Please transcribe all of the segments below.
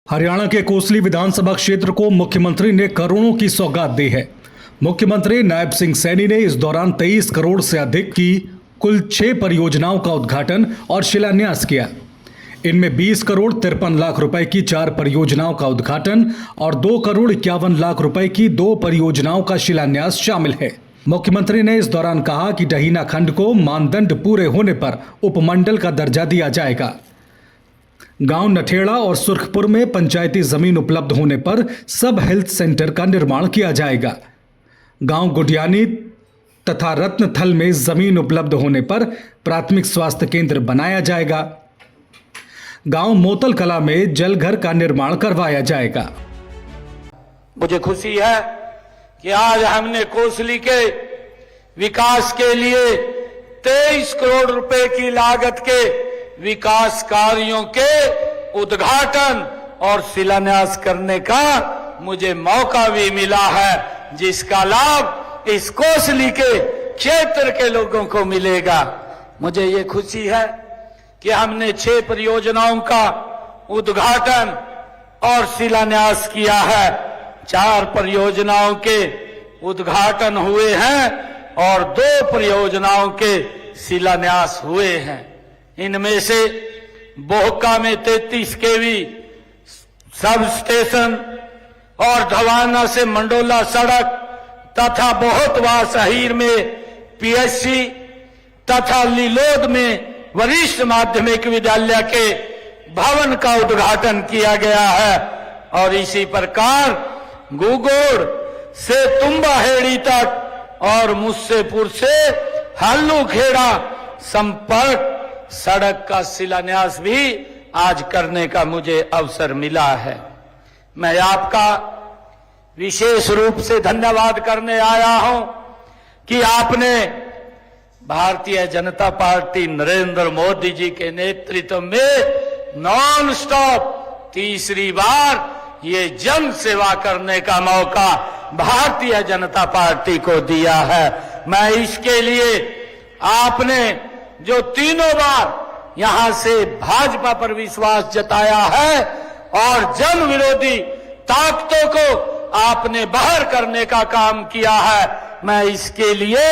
हरियाणा के कोसली विधानसभा क्षेत्र को मुख्यमंत्री ने करोड़ों की सौगात दी है। मुख्यमंत्री नायब सिंह सैनी ने इस दौरान 23 करोड़ से अधिक की कुल 6 परियोजनाओं का उद्घाटन और शिलान्यास किया। इनमें 20 करोड़ 53 लाख रुपए की 4 परियोजनाओं का उद्घाटन और 2 करोड़ 51 लाख रुपए की 2 परियोजनाओं का शिलान्यास शामिल है। मुख्यमंत्री ने इस दौरान कहा कि डहीना खंड को मानदंड पूरे होने पर उपमंडल का दर्जा दिया जाएगा। गांव नठेड़ा और सुर्खपुर में पंचायती जमीन उपलब्ध होने पर सब हेल्थ सेंटर का निर्माण किया जाएगा। गांव गुडियानी तथा रत्नथल में जमीन उपलब्ध होने पर प्राथमिक स्वास्थ्य केंद्र बनाया जाएगा। गांव मोतल कला में जलघर का निर्माण करवाया जाएगा। मुझे खुशी है कि आज हमने कोसली के विकास के लिए 23 करोड़ रुपए की लागत के विकास कार्यों के उद्घाटन और शिलान्यास करने का मुझे मौका भी मिला है, जिसका लाभ इस कोसली के क्षेत्र के लोगों को मिलेगा। मुझे ये खुशी है कि हमने 6 परियोजनाओं का उद्घाटन और शिलान्यास किया है। 4 परियोजनाओं के उद्घाटन हुए हैं और 2 परियोजनाओं के शिलान्यास हुए हैं। इनमें से बोहका में 33 केवी सब स्टेशन और धवाना से मंडोला सड़क तथा बोहतवा शहीर में पीएचसी तथा लीलोद में वरिष्ठ माध्यमिक विद्यालय के भवन का उद्घाटन किया गया है। और इसी प्रकार गुगोड़ से तुम्बाहेड़ी तक और मुस्सेपुर से हल्लूखेड़ा संपर्क सड़क का शिलान्यास भी आज करने का मुझे अवसर मिला है। मैं आपका विशेष रूप से धन्यवाद करने आया हूं कि आपने भारतीय जनता पार्टी नरेंद्र मोदी जी के नेतृत्व में नॉन स्टॉप तीसरी बार ये जन सेवा करने का मौका भारतीय जनता पार्टी को दिया है। मैं इसके लिए आपने जो तीनों बार यहां से भाजपा पर विश्वास जताया है और जन विरोधी ताकतों को आपने बाहर करने का काम किया है, मैं इसके लिए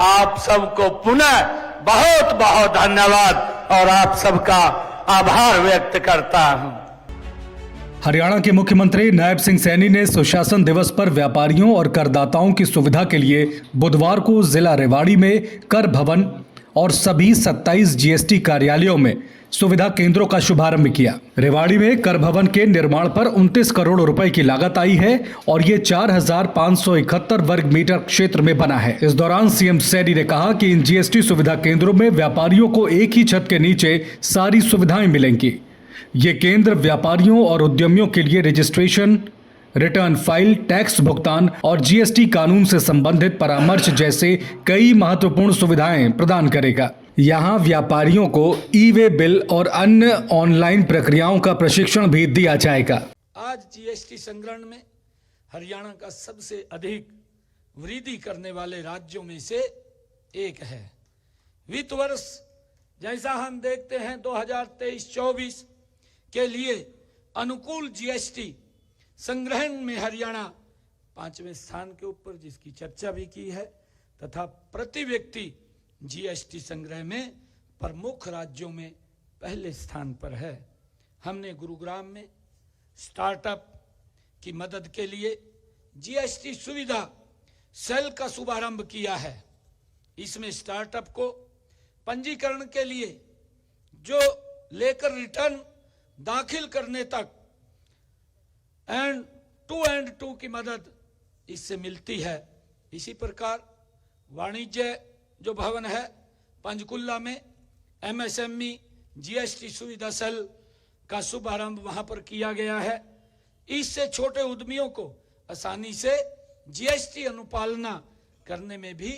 आप सबको पुनः बहुत बहुत धन्यवाद और आप सबका आभार व्यक्त करता हूं। हरियाणा के मुख्यमंत्री नायब सिंह सैनी ने सुशासन दिवस पर व्यापारियों और करदाताओं की सुविधा के लिए बुधवार को जिला रेवाड़ी में कर भवन और सभी 27 जीएसटी कार्यालयों में सुविधा केंद्रों का शुभारंभ किया। रेवाड़ी में कर भवन के निर्माण पर 29 करोड़ रुपए की लागत आई है और ये 4571 वर्ग मीटर क्षेत्र में बना है। इस दौरान सीएम सैनी ने कहा कि इन जीएसटी सुविधा केंद्रों में व्यापारियों को एक ही छत के नीचे सारी सुविधाएं मिलेंगी। ये केंद्र व्यापारियों और उद्यमियों के लिए रजिस्ट्रेशन, रिटर्न फाइल, टैक्स भुगतान और जीएसटी कानून से संबंधित परामर्श जैसे कई महत्वपूर्ण सुविधाएं प्रदान करेगा। यहां व्यापारियों को ई-वे बिल और अन्य ऑनलाइन प्रक्रियाओं का प्रशिक्षण भी दिया जाएगा। आज जीएसटी संग्रहण में हरियाणा का सबसे अधिक वृद्धि करने वाले राज्यों में से एक है। वित्त वर्ष जैसा हम देखते हैं 2023-24 के लिए अनुकूल जीएसटी संग्रहण में हरियाणा 5वें स्थान के ऊपर, जिसकी चर्चा भी की है, तथा प्रति व्यक्ति जीएसटी संग्रह में प्रमुख राज्यों में पहले स्थान पर है। हमने गुरुग्राम में स्टार्टअप की मदद के लिए जीएसटी सुविधा सेल का शुभारंभ किया है। इसमें स्टार्टअप को पंजीकरण के लिए जो लेकर रिटर्न दाखिल करने तक एंड टू की मदद इससे मिलती है। इसी प्रकार वाणिज्य जो भवन है पंचकुला में एमएसएमई जीएसटी सुविधा सेल का शुभारंभ वहां पर किया गया है। इससे छोटे उद्यमियों को आसानी से जीएसटी अनुपालना करने में भी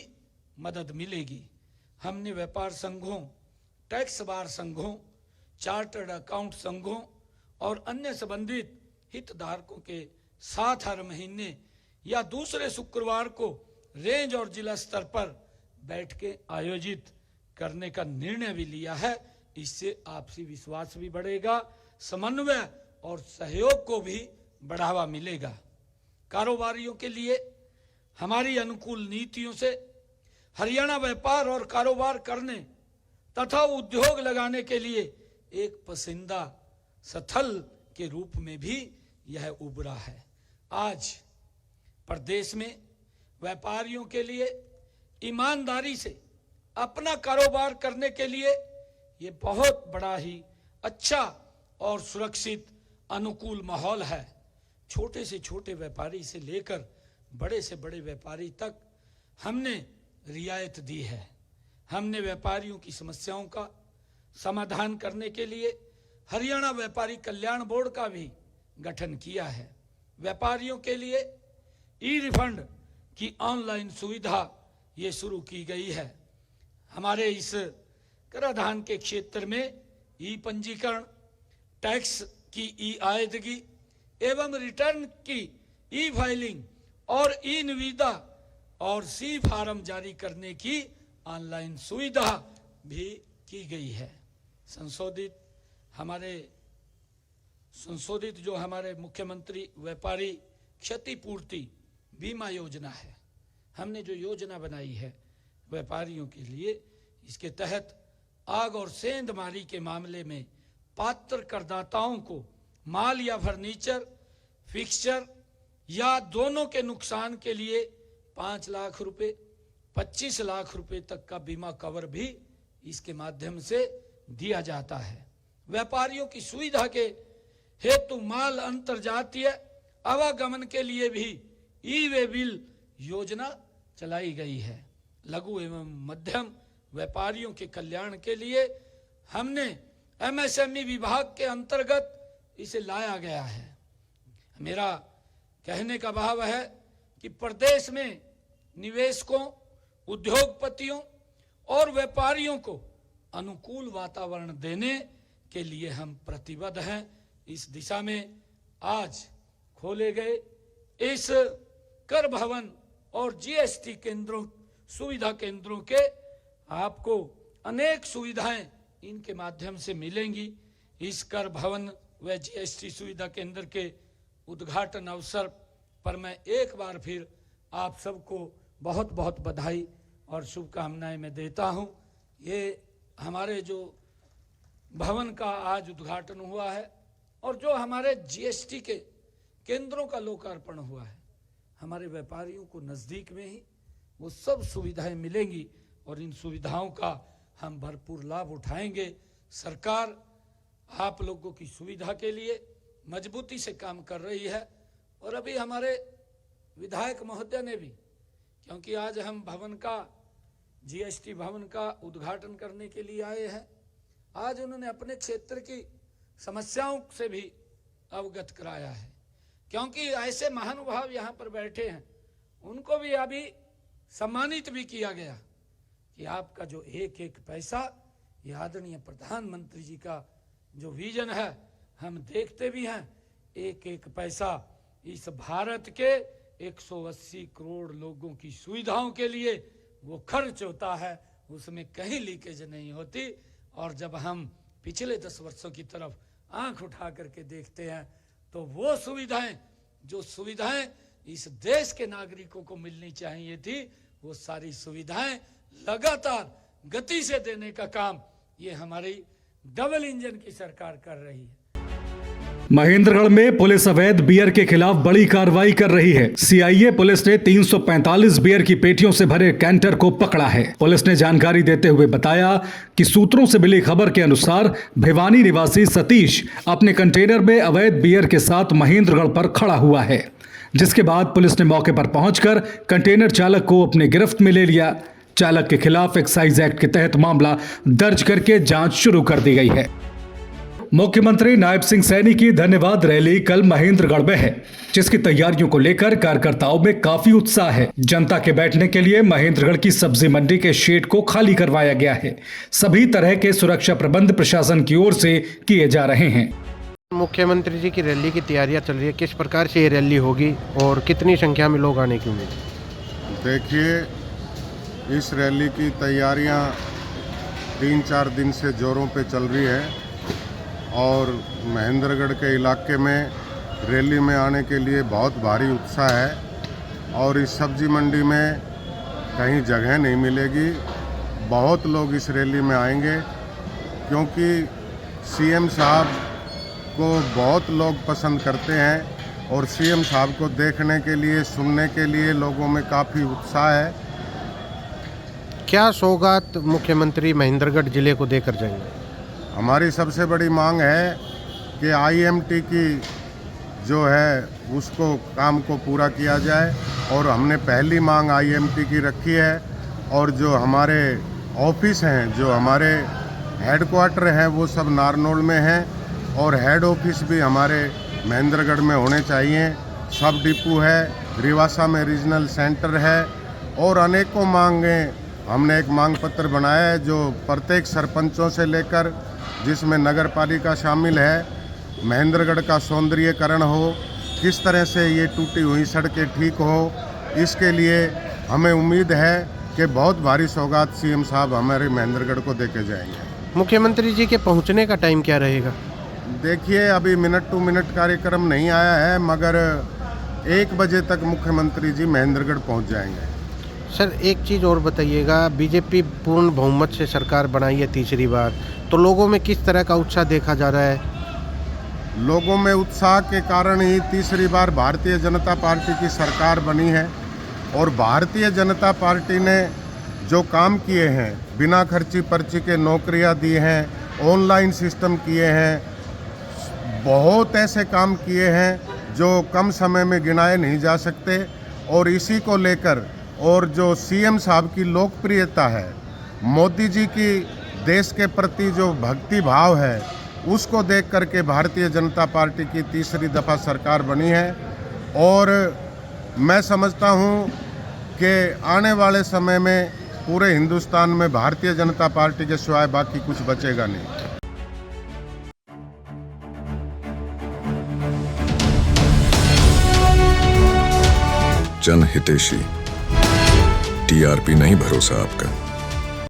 मदद मिलेगी। हमने व्यापार संघों, टैक्स बार संघों, चार्टर्ड अकाउंट संघों और अन्य संबंधित हितधारकों के साथ हर महीने या दूसरे शुक्रवार को रेंज और जिला स्तर पर बैठकें आयोजित करने का निर्णय भी लिया है। इससे आपसी विश्वास भी बढ़ेगा, समन्वय और सहयोग को भी बढ़ावा मिलेगा। कारोबारियों के लिए हमारी अनुकूल नीतियों से हरियाणा व्यापार और कारोबार करने तथा उद्योग लगाने के लिए एक पसंदीदा स्थल के रूप में भी यह उभरा है। आज प्रदेश में व्यापारियों के लिए ईमानदारी से अपना कारोबार करने के लिए ये बहुत बड़ा ही अच्छा और सुरक्षित अनुकूल माहौल है। छोटे से छोटे व्यापारी से लेकर बड़े से बड़े व्यापारी तक हमने रियायत दी है। हमने व्यापारियों की समस्याओं का समाधान करने के लिए हरियाणा व्यापारी कल्याण बोर्ड का भी गठन किया है। व्यापारियों के लिए ई रिफंड की ऑनलाइन सुविधा ये शुरू की गई है। हमारे इस कराधान के क्षेत्र में ई पंजीकरण, टैक्स की ई आयदगी एवं रिटर्न की ई फाइलिंग और ई निविदा और सी फार्म जारी करने की ऑनलाइन सुविधा भी की गई है। संशोधित जो हमारे मुख्यमंत्री व्यापारी क्षतिपूर्ति बीमा योजना है, हमने जो योजना बनाई है व्यापारियों के लिए, इसके तहत आग और सेंधमारी के मामले में पात्र करदाताओं को माल या फर्नीचर, फिक्सचर या दोनों के नुकसान के लिए 5 लाख रुपए, 25 लाख रुपए तक का बीमा कवर भी इसके माध्यम से दिया जाता है। व्यापारियों की सुविधा के हेतु माल अंतरजातीय आवागमन के लिए भी ई वे बिल योजना चलाई गई है। लघु एवं मध्यम व्यापारियों के कल्याण के लिए हमने एमएसएमई विभाग के अंतर्गत इसे लाया गया है। मेरा कहने का भाव है कि प्रदेश में निवेशकों, उद्योगपतियों और व्यापारियों को अनुकूल वातावरण देने के लिए हम प्रतिबद्ध हैं। इस दिशा में आज खोले गए इस कर भवन और जीएसटी केंद्रों, सुविधा केंद्रों के आपको अनेक सुविधाएं इनके माध्यम से मिलेंगी। इस कर भवन व जीएसटी सुविधा केंद्र के उद्घाटन अवसर पर मैं एक बार फिर आप सबको बहुत बहुत बधाई और शुभकामनाएं मैं देता हूं। ये हमारे जो भवन का आज उद्घाटन हुआ है और जो हमारे जीएसटी के केंद्रों का लोकार्पण हुआ है, हमारे व्यापारियों को नज़दीक में ही वो सब सुविधाएं मिलेंगी और इन सुविधाओं का हम भरपूर लाभ उठाएंगे। सरकार आप लोगों की सुविधा के लिए मजबूती से काम कर रही है और अभी हमारे विधायक महोदय ने भी, क्योंकि आज हम भवन का, जीएसटी भवन का उद्घाटन करने के लिए आए हैं, आज उन्होंने अपने क्षेत्र की समस्याओं से भी अवगत कराया है। क्योंकि ऐसे महानुभाव यहाँ पर बैठे हैं, उनको भी अभी सम्मानित भी किया गया कि आपका जो एक एक पैसा, ये आदरणीय प्रधानमंत्री जी का जो विजन है, हम देखते भी हैं, एक एक पैसा इस भारत के 180 करोड़ लोगों की सुविधाओं के लिए वो खर्च होता है, उसमें कहीं लीकेज नहीं होती। और जब हम पिछले 10 वर्षों की तरफ आंख उठा करके देखते हैं तो वो सुविधाएं, जो सुविधाएं इस देश के नागरिकों को मिलनी चाहिए थी, वो सारी सुविधाएं लगातार गति से देने का काम ये हमारी डबल इंजन की सरकार कर रही है। महेंद्रगढ़ में पुलिस अवैध बियर के खिलाफ बड़ी कार्रवाई कर रही है। सीआईए पुलिस ने 345 बियर की पेटियों से भरे कैंटर को पकड़ा है। पुलिस ने जानकारी देते हुए बताया कि सूत्रों से मिली खबर के अनुसार भिवानी निवासी सतीश अपने कंटेनर में अवैध बियर के साथ महेंद्रगढ़ पर खड़ा हुआ है, जिसके बाद पुलिस ने मौके पर पहुंचकर कंटेनर चालक को अपने गिरफ्त में ले लिया। चालक के खिलाफ एक्साइज एक्ट के तहत मामला दर्ज करके जांच शुरू कर दी गई है। मुख्यमंत्री नायब सिंह सैनी की धन्यवाद रैली कल महेंद्रगढ़ में है, जिसकी तैयारियों को लेकर कार्यकर्ताओं में काफी उत्साह है। जनता के बैठने के लिए महेंद्रगढ़ की सब्जी मंडी के शेड को खाली करवाया गया है। सभी तरह के सुरक्षा प्रबंध प्रशासन की ओर से किए जा रहे हैं। मुख्यमंत्री जी की रैली की तैयारियां चल रही है, किस प्रकार से ये रैली होगी और कितनी संख्या में लोग आने की उम्मीद है? देखिए, इस रैली की तैयारियां 3-4 दिन से जोरों पे चल रही है और महेंद्रगढ़ के इलाके में रैली में आने के लिए बहुत भारी उत्साह है। और इस सब्जी मंडी में कहीं जगह नहीं मिलेगी, बहुत लोग इस रैली में आएंगे क्योंकि सीएम साहब को बहुत लोग पसंद करते हैं और सीएम साहब को देखने के लिए, सुनने के लिए लोगों में काफ़ी उत्साह है। क्या सौगात मुख्यमंत्री महेंद्रगढ़ जिले को देकर जाएंगे? हमारी सबसे बड़ी मांग है कि आईएमटी की जो है उसको काम को पूरा किया जाए और हमने पहली मांग आईएमटी की रखी है। और जो हमारे ऑफिस हैं, जो हमारे हेडक्वार्टर हैं, वो सब नारनौल में हैं और हेड ऑफिस भी हमारे महेंद्रगढ़ में होने चाहिए। सब डिपो है, रिवासा में रीजनल सेंटर है और अनेकों मांगें। हमने एक मांग पत्र बनाया है जो प्रत्येक सरपंचों से लेकर, जिसमें नगर पालिका शामिल है, महेंद्रगढ़ का सौंदर्यीकरण हो, किस तरह से ये टूटी हुई सड़कें ठीक हो, इसके लिए हमें उम्मीद है कि बहुत भारी सौगात सीएम साहब हमारे महेंद्रगढ़ को देके जाएंगे। मुख्यमंत्री जी के पहुंचने का टाइम क्या रहेगा? देखिए, अभी मिनट टू मिनट कार्यक्रम नहीं आया है, मगर 1 बजे तक मुख्यमंत्री जी महेंद्रगढ़ पहुंच जाएंगे। सर, एक चीज़ और बताइएगा, बीजेपी पूर्ण बहुमत से सरकार बनाई है तीसरी बार, तो लोगों में किस तरह का उत्साह देखा जा रहा है? लोगों में उत्साह के कारण ही तीसरी बार भारतीय जनता पार्टी की सरकार बनी है। और भारतीय जनता पार्टी ने जो काम किए हैं, बिना खर्ची पर्ची के नौकरियां दी हैं, ऑनलाइन सिस्टम किए हैं, बहुत ऐसे काम किए हैं जो कम समय में गिनाए नहीं जा सकते। और इसी को लेकर, और जो सीएम साहब की लोकप्रियता है, मोदी जी की देश के प्रति जो भक्ति भाव है, उसको देख करके भारतीय जनता पार्टी की तीसरी दफ़ा सरकार बनी है। और मैं समझता हूँ कि आने वाले समय में पूरे हिंदुस्तान में भारतीय जनता पार्टी के सिवाय बाकी कुछ बचेगा नहीं। जनहितैषी, टीआरपी नहीं भरोसा आपका।